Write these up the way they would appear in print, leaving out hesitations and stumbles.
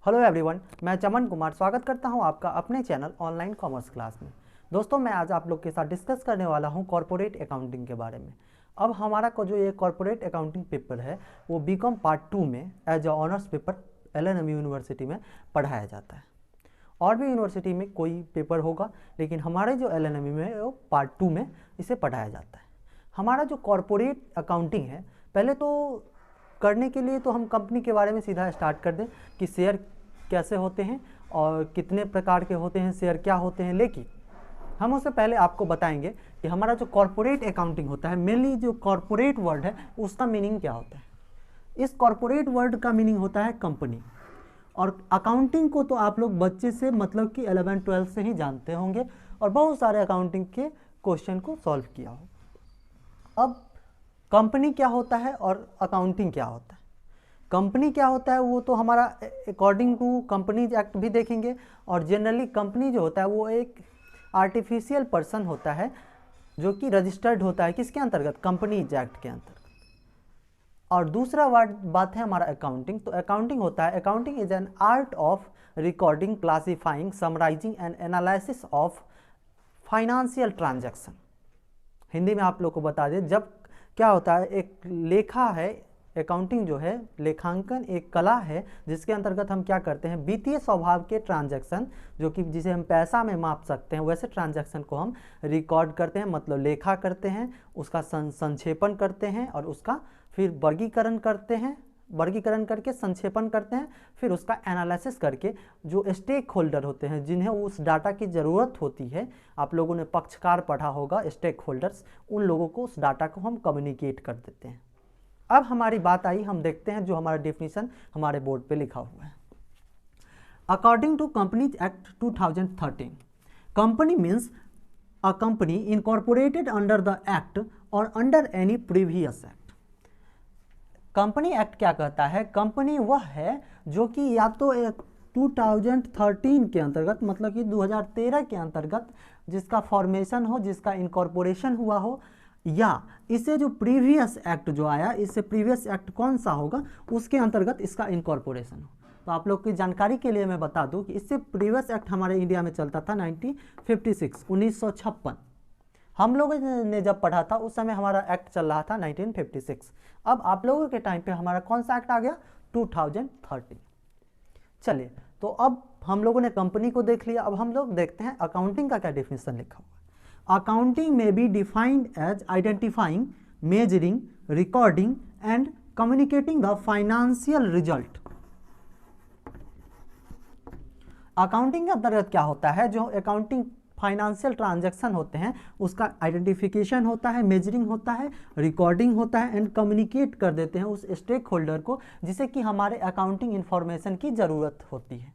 Hello everyone, मैं चमन कुमार स्वागत करता हूं आपका अपने चैनल ऑनलाइन कॉमर्स क्लास में। दोस्तों, मैं आज आप लोग के साथ डिस्कस करने वाला हूं कॉर्पोरेट अकाउंटिंग के बारे में। अब हमारा को जो ये कॉर्पोरेट अकाउंटिंग पेपर है वो बीकॉम पार्ट 2 में as a honours paper LNM university में पढ़ाया जाता है। और भी यूनिवर्सिटी में कोई पेपर होगा, लेकिन हमारे जो LNM में वो पार्ट 2 में इसे पढ़ाया जाता है। हमारा जो कॉर्पोरेट अकाउंटिंग है, पहले तो करने के लिए तो हम कंपनी के बारे में सीधा स्टार्ट कर दें कि शेयर कैसे होते हैं और कितने प्रकार के होते हैं, शेयर क्या होते हैं। लेकिन हम उससे पहले आपको बताएंगे कि हमारा जो कॉर्पोरेट अकाउंटिंग होता है, मेनली जो कॉर्पोरेट वर्ड है उसका मीनिंग क्या होता है। इस कॉर्पोरेट वर्ड का मीनिंग होता है कंपनी। और अकाउंटिंग को तो आप लोग बच्चे से मतलब कि 11-12 से ही जानते होंगे और बहुत सारे अकाउंटिंग के क्वेश्चन को सॉल्व किया हो। अब कंपनी क्या होता है और अकाउंटिंग क्या होता है। कंपनी क्या होता है वो तो हमारा अकॉर्डिंग टू कंपनीज एक्ट भी देखेंगे। और जनरली कंपनी जो होता है वो एक आर्टिफिशियल पर्सन होता है जो कि रजिस्टर्ड होता है किसके अंतर्गत, कंपनीज एक्ट के अंतर्गत। और दूसरा बात है हमारा अकाउंटिंग। तो अकाउंटिंग होता है, accounting is an art of recording, classifying, summarising and analysis of financial transaction. Hindi में आप लोग को बता दें, जब क्या होता है, एक लेखा है, अकाउंटिंग जो है लेखांकन एक कला है जिसके अंतर्गत हम क्या करते हैं, वित्तीय स्वभाव के ट्रांजैक्शन जो कि जिसे हम पैसा में माप सकते हैं वैसे ट्रांजैक्शन को हम रिकॉर्ड करते हैं, मतलब लेखा करते हैं, उसका संक्षेपण करते हैं और उसका फिर वर्गीकरण करते हैं, वर्गीकरण करके संक्षेपण करते हैं, फिर उसका एनालिसिस करके जो स्टेक होल्डर होते हैं जिन्हें उस डाटा की ज़रूरत होती है, आप लोगों ने पक्षकार पढ़ा होगा, स्टेक होल्डर्स, उन लोगों को उस डाटा को हम कम्युनिकेट कर देते हैं। अब हमारी बात आई, हम देखते हैं जो हमारा डेफिनेशन हमारे बोर्ड पे लिखा हुआ है। According to companies act 2013, company means a company incorporated under the act और under any previous act. Company act क्या कहता है, कंपनी वह है जो कि या तो 2013 के अंतर्गत, मतलब कि 2013 के अंतर्गत जिसका फॉर्मेशन हो, जिसका इनकॉर्पोरेशन हुआ हो, या इससे जो प्रीवियस एक्ट जो आया, इससे प्रीवियस एक्ट कौन सा होगा उसके अंतर्गत इसका इनकॉर्पोरेशन हो। तो आप लोग की जानकारी के लिए मैं बता दूं कि इससे प्रीवियस एक्ट हमारे इंडिया में चलता था 1956। हम लोगों ने जब पढ़ा था उस समय हमारा एक्ट चल रहा था 1956। अब आप लोगों के टाइम पे हमारा कौन सा एक्ट आ गया, 2013। चलिए, तो अब हम लोगों ने कंपनी को देख लिया, अब हम लोग देखते हैं अकाउंटिंग का क्या डेफिनेशन लिखा हुआ है। Accounting may be defined as identifying, measuring, recording and communicating the financial result। Accounting के अंतर्गत क्या होता है, जो अकाउंटिंग फाइनेंशियल ट्रांजैक्शन होते हैं उसका आइडेंटिफिकेशन होता है, मेजरिंग होता है, रिकॉर्डिंग होता है एंड कम्युनिकेट कर देते हैं उस स्टेक होल्डर को जिसे कि हमारे अकाउंटिंग इंफॉर्मेशन की ज़रूरत होती है।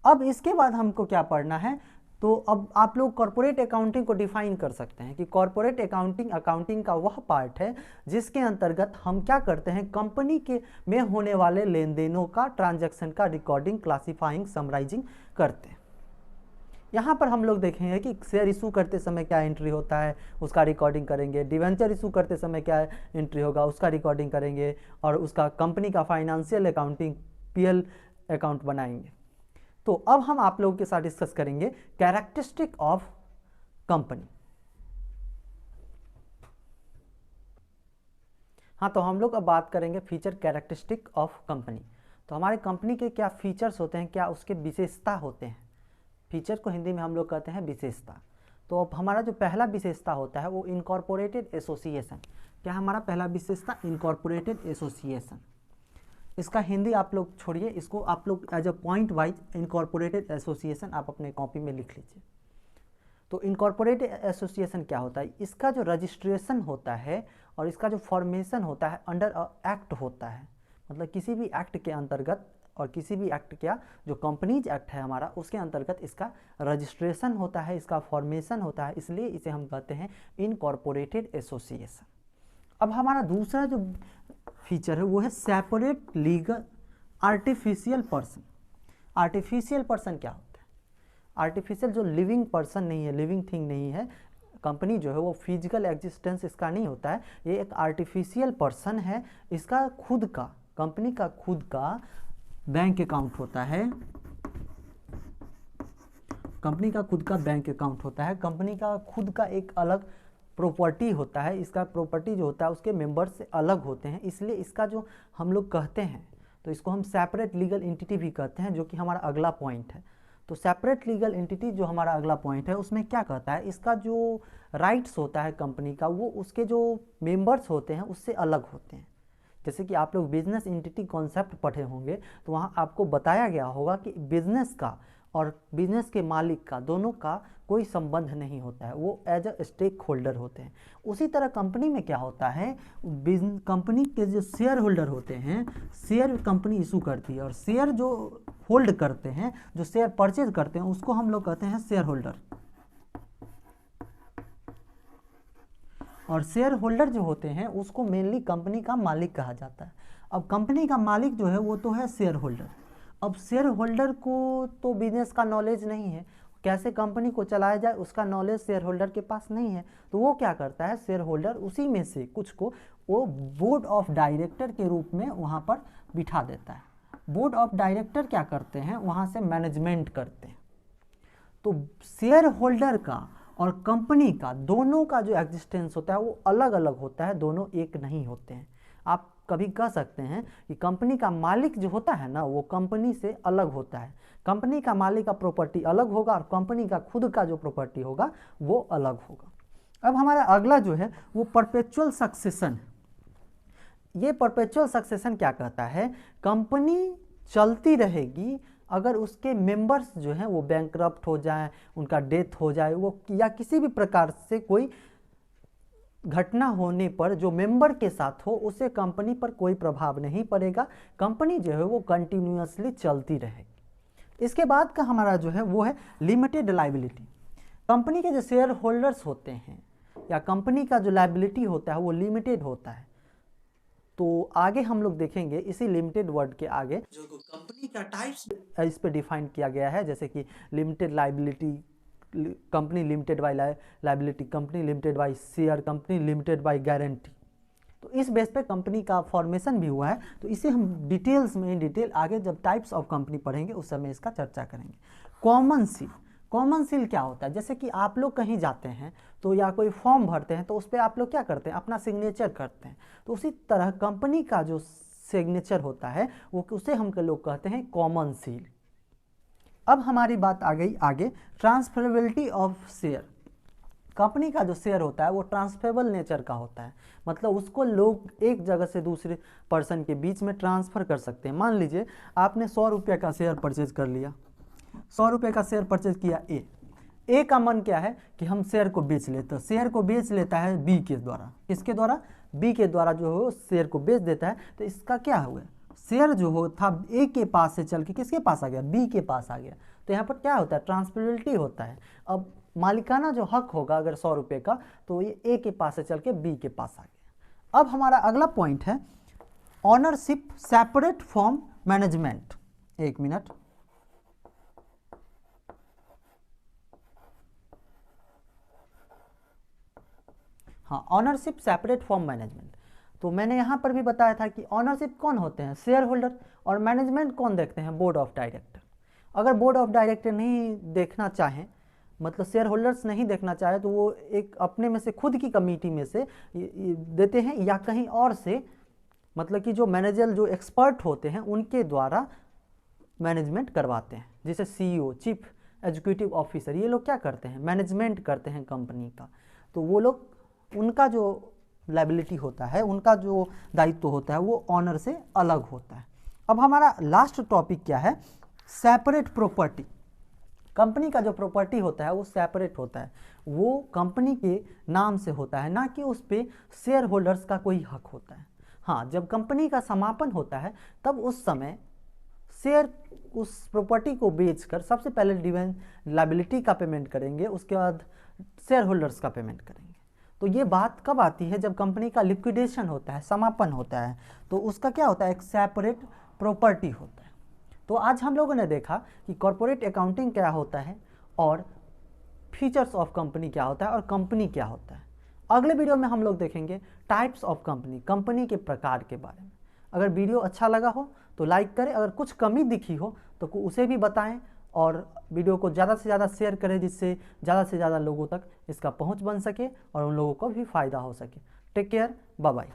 अब इसके बाद हमको क्या पढ़ना है, तो अब आप लोग कॉर्पोरेट अकाउंटिंग को डिफाइन कर सकते हैं कि कॉर्पोरेट अकाउंटिंग का वह पार्ट है जिसके अंतर्गत हम क्या करते हैं, कंपनी के में होने वाले लेन देनों का, ट्रांजैक्शन का रिकॉर्डिंग, क्लासीफाइंग, समराइजिंग करते हैं। यहाँ पर हम लोग देखेंगे कि शेयर इशू करते समय क्या एंट्री होता है उसका रिकॉर्डिंग करेंगे, डिवेंचर इशू करते समय क्या एंट्री होगा उसका रिकॉर्डिंग करेंगे, और उसका कंपनी का फाइनेंशियल अकाउंटिंग PL अकाउंट बनाएंगे। तो अब हम आप लोगों के साथ डिस्कस करेंगे कैरेक्टरिस्टिक ऑफ कंपनी। हाँ, तो हम लोग अब बात करेंगे फीचर कैरेक्टरिस्टिक ऑफ कंपनी। तो हमारे कंपनी के क्या फीचर्स होते हैं, क्या उसके विशेषता होते हैं। फीचर को हिंदी में हम लोग कहते हैं विशेषता। तो अब हमारा जो पहला विशेषता होता है वो इनकॉर्पोरेटेड एसोसिएशन। क्या हमारा पहला विशेषता, इनकॉर्पोरेटेड एसोसिएशन। इसका हिंदी आप लोग छोड़िए, इसको आप लोग as a point wise incorporated association आप अपने कॉपी में लिख लीजिए। तो इनकॉर्पोरेटेड एसोसिएशन क्या होता है, इसका जो रजिस्ट्रेशन होता है और इसका जो फॉर्मेशन होता है अंडर एक्ट होता है, मतलब किसी भी एक्ट के अंतर्गत, और किसी भी एक्ट क्या, जो कंपनीज एक्ट है हमारा उसके अंतर्गत इसका रजिस्ट्रेशन होता है, इसका फॉर्मेशन होता है, इसलिए इसे हम कहते हैं इनकॉर्पोरेटेड एसोसिएशन। अब हमारा दूसरा जो फीचर है वो है separate legal artificial person. Artificial person क्या होता है, आर्टिफिशियल जो लिविंग पर्सन नहीं है, लिविंग थिंग नहीं है, कंपनी जो है वो फिजिकल एग्जिस्टेंस इसका नहीं होता है, ये एक आर्टिफिशियल पर्सन है। इसका खुद का, कंपनी का खुद का बैंक अकाउंट होता है, कंपनी का खुद का बैंक अकाउंट होता है, कंपनी का खुद का एक अलग प्रॉपर्टी होता है, इसका प्रॉपर्टी जो होता है उसके मेंबर्स से अलग होते हैं, इसलिए इसका जो हम लोग कहते हैं तो इसको हम सेपरेट लीगल एंटिटी भी कहते हैं, जो कि हमारा अगला पॉइंट है। तो सेपरेट लीगल एंटिटी जो हमारा अगला पॉइंट है उसमें क्या कहता है, इसका जो राइट्स होता है कंपनी का वो उसके जो मेंबर्स होते हैं उससे अलग होते हैं। जैसे कि आप लोग बिजनेस एंटिटी कॉन्सेप्ट पढ़े होंगे तो वहाँ आपको बताया गया होगा कि बिजनेस का और बिजनेस के मालिक का दोनों का कोई संबंध नहीं होता है, वो एज अ स्टेक होल्डर होते हैं। उसी तरह कंपनी में क्या होता है, कंपनी के जो शेयर होल्डर होते हैं, शेयर कंपनी इशू करती है और शेयर जो होल्ड करते हैं, जो शेयर परचेज करते हैं उसको हम लोग कहते हैं शेयर होल्डर। और शेयर होल्डर जो होते हैं उसको मेनली कंपनी का मालिक कहा जाता है। अब कंपनी का मालिक जो है वो तो है शेयर होल्डर। अब शेयर होल्डर को तो बिजनेस का नॉलेज नहीं है, कैसे कंपनी को चलाया जाए उसका नॉलेज शेयर होल्डर के पास नहीं है, तो वो क्या करता है, शेयर होल्डर उसी में से कुछ को वो बोर्ड ऑफ डायरेक्टर के रूप में वहाँ पर बिठा देता है। बोर्ड ऑफ डायरेक्टर क्या करते हैं, वहाँ से मैनेजमेंट करते हैं। तो शेयर होल्डर का और कंपनी का दोनों का जो एग्जिस्टेंस होता है वो अलग अलग होता है, दोनों एक नहीं होते हैं। आप कभी कह सकते हैं कि कंपनी का मालिक जो होता है ना वो कंपनी से अलग होता है, कंपनी का मालिक का प्रॉपर्टी अलग होगा और कंपनी का खुद का जो प्रॉपर्टी होगा वो अलग होगा। अब हमारा अगला जो है वो परपेचुअल सक्सेशन। ये परपेचुअल सक्सेशन क्या कहता है, कंपनी चलती रहेगी अगर उसके मेंबर्स जो हैं वो बैंकरप्ट हो जाए, उनका डेथ हो जाए, वो या किसी भी प्रकार से कोई घटना होने पर जो मेंबर के साथ हो उससे कंपनी पर कोई प्रभाव नहीं पड़ेगा, कंपनी जो है वो कंटिन्यूअसली चलती रहेगी। इसके बाद का हमारा जो है वो है लिमिटेड लायबिलिटी। कंपनी के जो शेयर होल्डर्स होते हैं या कंपनी का जो लायबिलिटी होता है वो लिमिटेड होता है। तो आगे हम लोग देखेंगे इसी लिमिटेड वर्ड के आगे जो कंपनी का टाइप्स इस पे डिफाइन किया गया है, जैसे कि limited liability, company limited by liability, company limited by share, company limited by guarantee. तो इस बेस पे कंपनी का फॉर्मेशन भी हुआ है, तो इसे हम डिटेल्स में डिटेल आगे जब टाइप्स ऑफ कंपनी पढ़ेंगे उस समय इसका चर्चा करेंगे। कॉमन सील, कॉमन सील क्या होता है, जैसे कि आप लोग कहीं जाते हैं तो या कोई फॉर्म भरते हैं तो उस पर आप लोग क्या करते हैं, अपना सिग्नेचर करते हैं। तो उसी तरह कंपनी का जो सिग्नेचर होता है वो उसे हम लोग कहते हैं कॉमन सील। अब हमारी बात आ गई आगे ट्रांसफरेबिलिटी ऑफ शेयर। कंपनी का जो शेयर होता है वो ट्रांसफरेबल नेचर का होता है, मतलब उसको लोग एक जगह से दूसरे पर्सन के बीच में ट्रांसफ़र कर सकते हैं। मान लीजिए आपने 100 रुपये का शेयर परचेज कर लिया, 100 रुपये का शेयर परचेज किया ए का मन क्या है कि हम शेयर को बेच लेते हैं, शेयर को बेच लेता है बी के द्वारा, किसके द्वारा, बी के द्वारा जो हो शेयर को बेच देता है। तो इसका क्या हुआ, शेयर जो हो था ए के पास से चल के किसके पास आ गया, बी के पास आ गया। तो यहाँ पर क्या होता है, ट्रांसफरेबिलिटी होता है। अब मालिकाना जो हक होगा अगर 100 रुपये का तो ये ए के पास से चल के बी के पास आ गया। अब हमारा अगला पॉइंट है ऑनरशिप सेपरेट फ्रॉम मैनेजमेंट। एक मिनट, हाँ, ऑनरशिप सेपरेट फ्रॉम मैनेजमेंट। तो मैंने यहाँ पर भी बताया था कि ऑनरशिप कौन होते हैं, शेयर होल्डर, और मैनेजमेंट कौन देखते हैं, बोर्ड ऑफ डायरेक्टर। अगर बोर्ड ऑफ डायरेक्टर नहीं देखना चाहें, मतलब शेयर होल्डर्स नहीं देखना चाहे, तो वो एक अपने में से खुद की कमेटी में से देते हैं या कहीं और से, मतलब कि जो मैनेजर जो एक्सपर्ट होते हैं उनके द्वारा मैनेजमेंट करवाते हैं। जैसे सीईओ, चीफ एग्जीक्यूटिव ऑफिसर, ये लोग क्या करते हैं, मैनेजमेंट करते हैं कंपनी का। तो वो लोग, उनका जो लायबिलिटी होता है, उनका जो दायित्व होता है वो ऑनर से अलग होता है। अब हमारा लास्ट टॉपिक क्या है, सेपरेट प्रॉपर्टी। कंपनी का जो प्रॉपर्टी होता है वो सेपरेट होता है, वो कंपनी के नाम से होता है, ना कि उस पर शेयर होल्डर्स का कोई हक होता है। हाँ, जब कंपनी का समापन होता है तब उस समय शेयर उस प्रॉपर्टी को बेचकर सबसे पहले डिवाइन लायबिलिटी का पेमेंट करेंगे, उसके बाद शेयर होल्डर्स का पेमेंट करेंगे। तो ये बात कब आती है, जब कंपनी का लिक्विडेशन होता है, समापन होता है, तो उसका क्या होता है, एक सेपरेट प्रॉपर्टी होता है। तो आज हम लोगों ने देखा कि कॉर्पोरेट अकाउंटिंग क्या होता है और फीचर्स ऑफ कंपनी क्या होता है और कंपनी क्या होता है। अगले वीडियो में हम लोग देखेंगे टाइप्स ऑफ कंपनी, कंपनी के प्रकार के बारे में। अगर वीडियो अच्छा लगा हो तो लाइक करें, अगर कुछ कमी दिखी हो तो उसे भी बताएं और वीडियो को ज़्यादा से ज़्यादा शेयर करें, जिससे ज़्यादा से ज़्यादा लोगों तक इसका पहुंच बन सके और उन लोगों को भी फ़ायदा हो सके। Take care, bye bye.